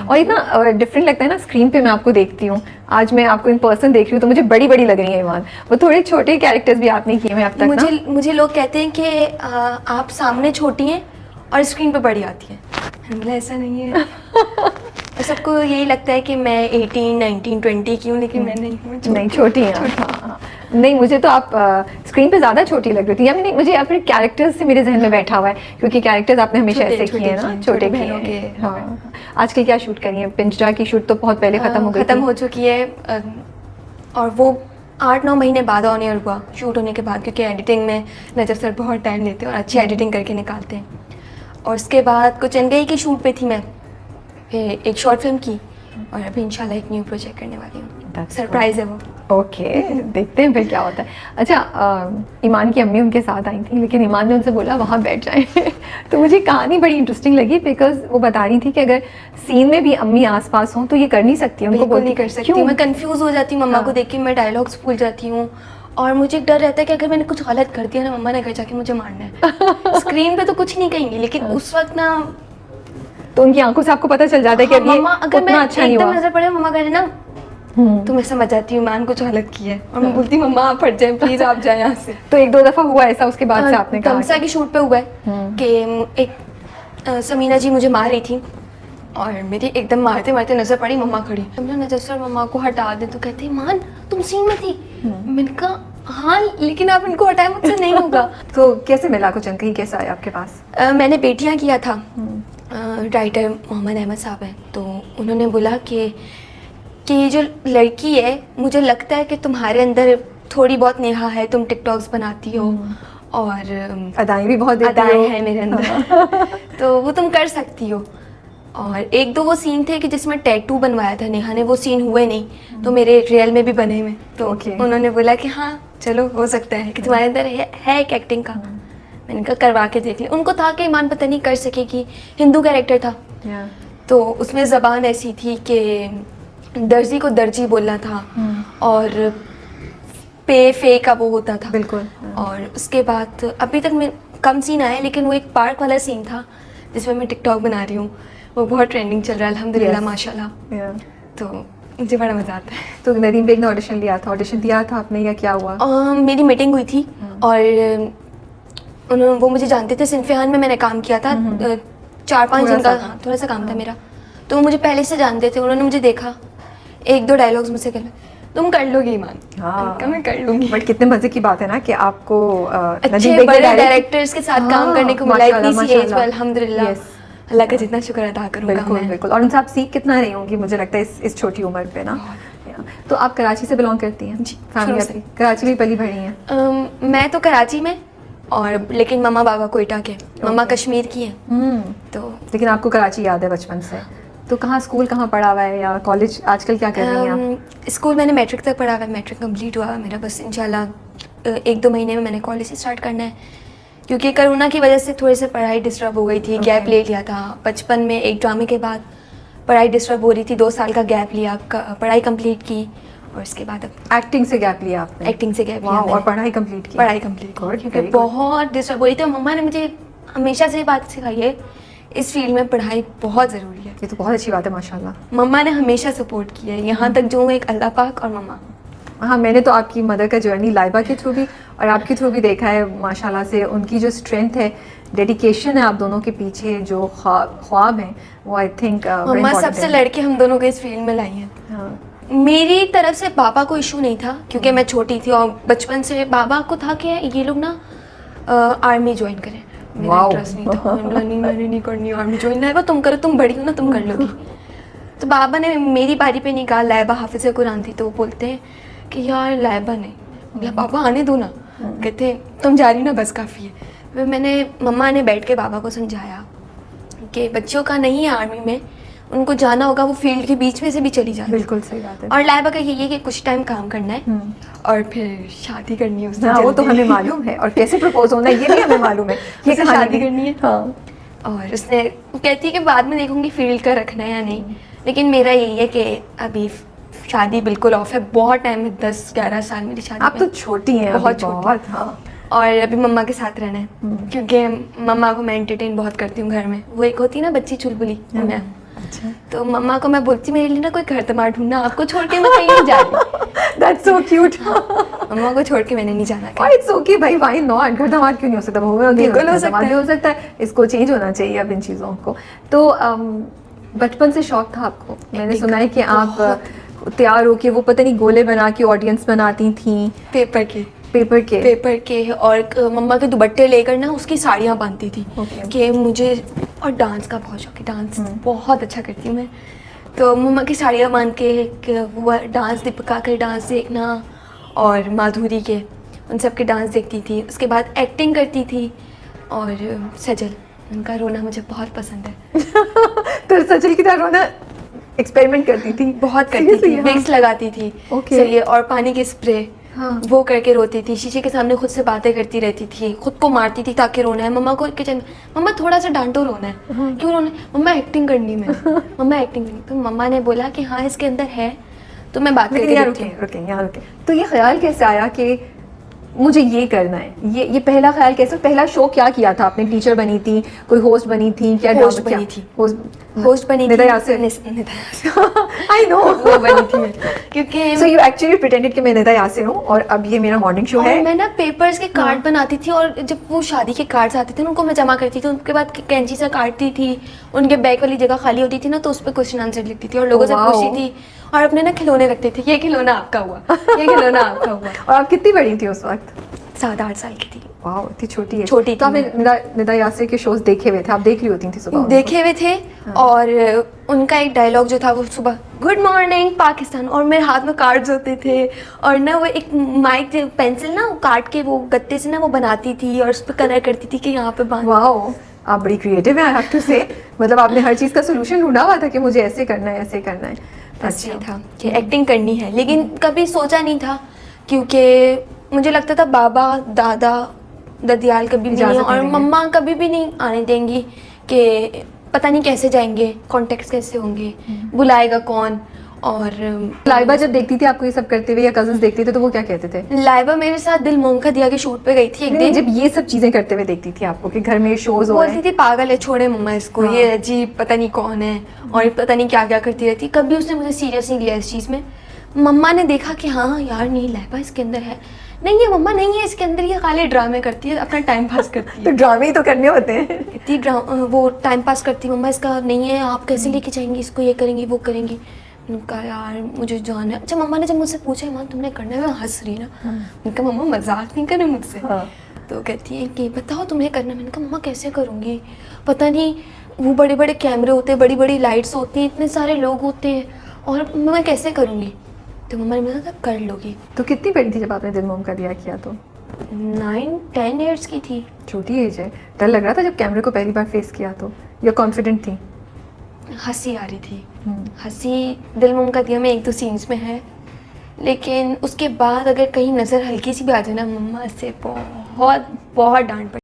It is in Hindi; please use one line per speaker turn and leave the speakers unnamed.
और इतना डिफरेंट लगता है ना स्क्रीन पे मैं आपको देखती हूँ, आज मैं आपको इन पर्सन देख रही हूँ तो मुझे बड़ी बड़ी लग रही है ईमान। वो थोड़े छोटे कैरेक्टर्स भी आपने किए हैं अब तक ना?
मुझे लोग कहते हैं कि आप सामने छोटी हैं और स्क्रीन पे बड़ी आती हैं। मतलब ऐसा नहीं है। और सबको यही लगता है कि मैं 18, 19, 20 की हूँ, लेकिन मैं नहीं हूँ।
नहीं छोटी हैं। हाँ। नहीं मुझे तो आप स्क्रीन पे ज़्यादा छोटी लग रही थी, या नहीं मुझे अपने कैरेक्टर्स से मेरे जहन में बैठा हुआ है, क्योंकि कैरेक्टर्स आपने हमेशा ऐसे किए हैं ना, छोटे
बहनों के।
हाँ। आजकल क्या शूट करी है? पिंजरा की शूट तो बहुत पहले खत्म
हो चुकी है, और वो 8-9 महीने बाद ऑन एयर हुआ शूट होने के बाद, क्योंकि एडिटिंग में नजर सर बहुत टाइम लेते हैं और अच्छी एडिटिंग करके निकालते हैं। और उसके बाद कुछ चंगई की शूट पे थी मैं, फिर एक शॉर्ट फिल्म की, और अभी इंशाल्लाह एक न्यू प्रोजेक्ट करने वाली हूँ। सरप्राइज है वो।
ओके देखते हैं फिर क्या होता है। अच्छा ईमान की अम्मी उनके साथ आई थी, लेकिन ईमान ने उनसे बोला वहाँ बैठ जाएं तो मुझे कहानी बड़ी इंटरेस्टिंग लगी, बिकॉज वो बता रही थी कि अगर सीन में भी अम्मी आसपास हों तो ये कर नहीं सकती, उनको
बिल्कुल नहीं कर सकती। मैं कंफ्यूज हो जाती हूँ मम्मा को देख के, मैं डायलॉग्स भूल जाती हूँ, और मुझे एक डर रहता है कि अगर मैंने कुछ गलत कर दिया ना, मम्मा ने घर जाके मुझे मारना है। स्क्रीन पे तो कुछ नहीं कहेंगी, लेकिन उस वक्त ना
तो उनकी आंखों से आपको पता चल जाता है कि अब ये
अगर मैं
अच्छा नहीं
एकदम
हुआ।
नजर पड़े, मम्मा कह रहे ना तो मैं समझ जाती हूँ ईमान कुछ गलत की है, और मैं बोलती हूँ मम्मा आप हट जाए प्लीज, आप जाए यहाँ से।
तो 1-2 दफा हुआ ऐसा उसके बाद से आपने कहा?
तमसा की शूट पे हुआ है कि एक समीना जी मुझे मार रही थी, और मेरी एकदम मारते मारते नजर पड़ी मम्मा खड़ी, हमने नजर सर मम्मा को हटा दे तो कहते ईमान तुम सीन में थी। मैंने कहा हाँ, लेकिन आप इनको हटाए, मुझसे नहीं होगा।
तो कैसे मिला कुछ अंकल, कैसे आया आपके पास?
मैंने बेटियां किया था, राइटर मोहम्मद अहमद साहब हैं, तो उन्होंने बोला कि ये जो लड़की है, मुझे लगता है कि तुम्हारे अंदर थोड़ी बहुत नेहा है, तुम टिकटॉक्स बनाती हो और
अदाएं भी बहुत
अदाएं हैं मेरे अंदर तो वो तुम कर सकती हो। और 1-2 वो सीन थे कि जिसमें टैटू बनवाया था नेहा ने, वो सीन हुए नहीं, तो मेरे रियल में भी बने हुए, तो उन्होंने बोला कि हाँ चलो हो सकता है कि तुम्हारे अंदर है एक एक्टिंग का। मैंने कहा करवा के देख लिया। उनको था कि ईमान पता नहीं कर सकेगी, हिंदू कैरेक्टर था तो उसमें ज़बान ऐसी थी कि दर्जी को दर्जी बोलना था, और फे का वो होता था
बिल्कुल।
और उसके बाद अभी तक मैं कम सीन आया, लेकिन वो एक पार्क वाला सीन था जिसमें मैं टिकटॉक बना रही हूँ, वो बहुत ट्रेंडिंग चल रहा है अल्हम्दुलिल्लाह माशाल्लाह। तो मुझे बड़ा मज़ा आता है।
तो नदीम बेग ने ऑडिशन दिया था आपने, या क्या हुआ?
मेरी मीटिंग हुई थी, और वो मुझे जानते थे, सिनफिहान में मैंने काम किया था 4-5 दिन का, थोड़ा सा काम था मेरा, तो वो मुझे पहले से जानते थे। उन्होंने मुझे देखा, 1-2 डायलॉग्स मुझसे कहले तुम कर लोगी ईमान। हाँ मैं कर लूंगी।
बट कितने मजे की बात है ना कि आपको
अच्छे बड़े डायरेक्टर्स के साथ काम करने को मिला इतनी सी एज में, अल्हम्दुलिल्लाह। अल्लाह का जितना शुक्र अदा करूंगा।
बिल्कुल बिल्कुल। और उनसे आप सीख कितना रही होंगी मुझे लगता है इस छोटी उम्र पे ना। तो आप कराची से बिलोंग करती हैं?
जी,
फैमिली कराची में पली बड़ी हैं?
मैं तो कराची में, और लेकिन मम्मा बाबा कोयटा के, मम्मा कश्मीर की हैं। तो
लेकिन आपको कराची याद है बचपन से? तो कहाँ स्कूल कहाँ पढ़ा हुआ है, या कॉलेज आजकल क्या कर रही हैं आप?
स्कूल मैंने मैट्रिक तक पढ़ा हुआ है, मैट्रिक कंप्लीट हुआ है मेरा, बस इंशाल्लाह 1-2 महीने में मैंने कॉलेज स्टार्ट करना है, क्योंकि कोरोना की वजह से थोड़ी सी पढ़ाई डिस्टर्ब हो गई थी। गैप ले लिया था बचपन में, एक ड्रामे के बाद पढ़ाई डिस्टर्ब हो रही थी, 2 साल का गैप लिया, पढ़ाई कंप्लीट की, और उसके बाद अब
एक्टिंग से गैप लिया आपने?
एक्टिंग से गैप लिया
और पढ़ाई कंप्लीट की?
पढ़ाई कंप्लीट क्योंकि बहुत डिस्टर्ब हो रही थी। मम्मा ने मुझे हमेशा से बात सिखाई है, इस फील्ड में पढ़ाई बहुत ज़रूरी है।
ये तो बहुत अच्छी बात है माशाल्लाह।
मम्मा ने हमेशा सपोर्ट किया है, यहाँ तक जो एक अल्लाह पाक और मम्मा।
हाँ मैंने तो आपकी मदर का जर्नी लाइबा के थ्रू भी और आपके थ्रू भी देखा है माशाल्लाह से। उनकी जो स्ट्रेंथ है, डेडिकेशन है आप दोनों के पीछे, जो ख्वाब हैं वो आई थिंक
मम्मा सबसे लड़के हम दोनों को इस फील्ड में लाई हैं। मेरी तरफ से पापा को इशू नहीं था, क्योंकि मैं छोटी थी और बचपन से पापा को था कि ये लोग ना आर्मी ज्वाइन करें। मेरा इंटरेस्ट नहीं था, मैंने नहीं करनी आर्मी ज्वाइन, लाइबा तुम करो, तुम बड़ी हो ना, तुम कर लोगी। तो बाबा ने मेरी बारी पे नहीं कहा, लाइबा हाफिज़ कुरान थी, तो वो बोलते हैं कि यार लाइबा नहीं, बोला पापा आने दो ना, कहते तुम जा रही ना बस काफ़ी है। फिर मैंने मम्मा ने बैठ के बाबा को समझाया कि बच्चों का नहीं है आर्मी में, उनको जाना होगा, वो फील्ड के बीच में से भी चली जाए।
बिल्कुल सही बात है।
और लाइबा का यही है कि कुछ टाइम काम करना है और फिर शादी करनी है उसने।
वो तो हमें मालूम है, और कैसे प्रपोज होना है ये भी हमें मालूम है, ये
शादी करनी है।
हाँ।
और उसने कहती है कि बाद में देखूंगी फील्ड का रखना है या नहीं, लेकिन मेरा यही है कि अभी शादी बिल्कुल ऑफ है, बहुत टाइम है, 10-11 साल मेरी शादी।
आप तो छोटी हैं,
बहुत छोटी।
हाँ।
और अभी मम्मा के साथ रहना है, क्योंकि मम्मा को मैं एंटरटेन बहुत करती हूँ घर में। वो एक होती है ना बच्ची चुलबुली, मैं
अच्छा।
तो मम्मा को मैं बोलती मेरे लिए ना कोई घर तमार ढूंढना, आपको छोड़ के मैं कहीं नहीं जा रही।
That's so cute.
मम्मा को छोड़ के मैंने नहीं जाना
और इट्स ओके भाई, व्हाई नॉट, घर धमार क्यों नहीं हो सकता, बहु
बिल्कुल हो सकता है।
भी हो सकता है, इसको चेंज होना चाहिए अब इन चीज़ों को। तो बचपन से शौक था आपको? मैंने सुना है कि आप तैयार हो के वो पता नहीं गोले बना के ऑडियंस बनाती थी
पेपर के
पेपर के
और मम्मा के दुपट्टे लेकर ना उसकी साड़ियाँ बांधती थी।
Okay.
कि मुझे और डांस का बहुत शौक है, डांस बहुत अच्छा करती हूँ मैं। तो मम्मा की साड़ियाँ बांध के वो डांस, दीपिका के डांस देखना और माधुरी के, उन सब के डांस देखती थी। उसके बाद एक्टिंग करती थी और सजल, उनका रोना मुझे बहुत पसंद है।
तो सचल की तरह रोना एक्सपेरिमेंट करती थी?
बहुत करती थी,
हाँ।
विक्स लगाती थी
Okay.
सही, और पानी की स्प्रे
हाँ।
वो करके रोती थी। शीशे के सामने खुद से बातें करती रहती थी, खुद को मारती थी ताकि रोना है। मम्मा को किचन में, मम्मा थोड़ा सा डांटो, रोना है। क्यों रोना है? मम्मा एक्टिंग करनी है, मम्मा एक्टिंग करनी। तो मम्मा ने बोला कि हाँ इसके अंदर है, तो मैं बात
लेकिन
करके
यहाँ
देखती हूँ।
रुके यहाँ रुके, तो ये ख्याल कैसे आया कि मुझे ये करना है? ये पहला ख्याल कैसे, पहला शो क्या किया था आपने? टीचर बनी थी, कोई होस्ट बनी थी, क्या
होस्ट
ड्रामा-
बनी
क्या?
थी, होस्ट बनी थी।
निदा यासिर। आई नो
वो बनी थी मैं। क्योंकि
सो यू एक्चुअली प्रिटेंडेड कि मैं निदा यासिर हूँ और अब ये मेरा मॉर्निंग शो
और
है।
मैं ना पेपर्स के कार्ड बनाती थी, और जब वो शादी के कार्ड्स आते थे ना उनको मैं जमा करती थी, उनके बाद कैंची से काटती थी, उनके बैग वाली जगह खाली होती थी ना तो उस पर क्वेश्चन आंसर लिखती थी और लोगों से
Wow.
पूछती थी, और अपने ना खिलौने रखते थे, ये खिलौना आपका हुआ, ये खिलौना आपका हुआ।
और आप कितनी बड़ी थी उस वक्त?
7-8 साल की थी।
वाह, इतनी छोटी है।
छोटी
तो
थी
आपने निदा यासिर के शोज देखे हुए थे? आप देख रही होती थी सुबह उनको?
देखे हुए थे। और उनका एक डायलॉग जो था वो सुबह, गुड मॉर्निंग पाकिस्तान, और मेरे हाथ में कार्ड्स होते थे, और ना वो एक माइक पेंसिल ना काट के वो गत्ते से ना वो बनाती थी और उस पर कलर करती थी कि यहाँ पे बांध।
वाओ, आप बड़ी क्रिएटिव हैं, आई हैव टू से। मतलब आपने हर चीज़ का सोल्यूशन ढूंढा हुआ था कि मुझे ऐसे करना है, ऐसे करना है।
बस ये था कि एक्टिंग करनी है, लेकिन कभी सोचा नहीं था, क्योंकि मुझे लगता था बाबा दादा ददियाल कभी भी नहीं,
इजाज़त नहीं
और
देंगे।
मम्मा कभी भी नहीं आने देंगी, कि पता नहीं कैसे जाएंगे, कॉन्टेक्ट कैसे होंगे, बुलाएगा कौन। और
लाइबा जब देखती थी आपको ये सब करते हुए, या कजन्स देखते थे, तो वो क्या कहते थे?
लाइबा मेरे साथ दिल मोम का दिया के शूट पे गई थी एक
नहीं,
दिन।
जब ये सब चीजें करते हुए देखती थी आपको कि घर में शोज हो रहे
बोलती
हैं,
थी पागल है, छोड़े मम्मा इसको,
हाँ।
ये अजीब पता नहीं कौन है, और पता नहीं क्या क्या करती रहती। कभी उसने मुझे सीरियस नहीं लिया इस चीज़ में। मम्मा ने देखा कि हाँ यार नहीं, लाइबा इसके अंदर है, नहीं है मम्मा, नहीं है इसके अंदर, ये खाली ड्रामे करती है, अपना टाइम पास करती
तो
है।
ड्रामे ही तो करने होते हैं।
इतनी वो टाइम पास करती, मम्मा इसका नहीं है, आप कैसे लेके जाएंगी इसको, ये करेंगी वो करेंगी। मैंने कहा यार मुझे जाना है। अच्छा मम्मा ने जब मुझसे पूछा माँ तुमने करना है, मैं हंस रही ना। मैंने कहा मम्मा मजाक नहीं करे मुझसे।
हाँ।
तो कहती है कि बताओ तुम्हें करना है। मैंने कहा मम्मा कैसे करूँगी, पता नहीं, वो बड़े बड़े कैमरे होते हैं, बड़ी बड़ी लाइट्स होती हैं, इतने सारे लोग होते हैं, और मैं कैसे करूँगी। तो मम्मा ने बोला कब कर लोगी।
तो कितनी बड़ी थी जब आपने दिल मोम का दिया किया? तो
9-10 ईयर्स की थी।
छोटी एज है। डर लग रहा था जब कैमरे को पहली बार फेस किया तो, या कॉन्फिडेंट थी?
हंसी आ रही थी, हंसी दिल मोम का दिया में 1-2 सीन्स में है, लेकिन उसके बाद अगर कहीं नज़र हल्की सी भी आ जाए ना, मम्मा से बहुत बहुत डांट पड़ती।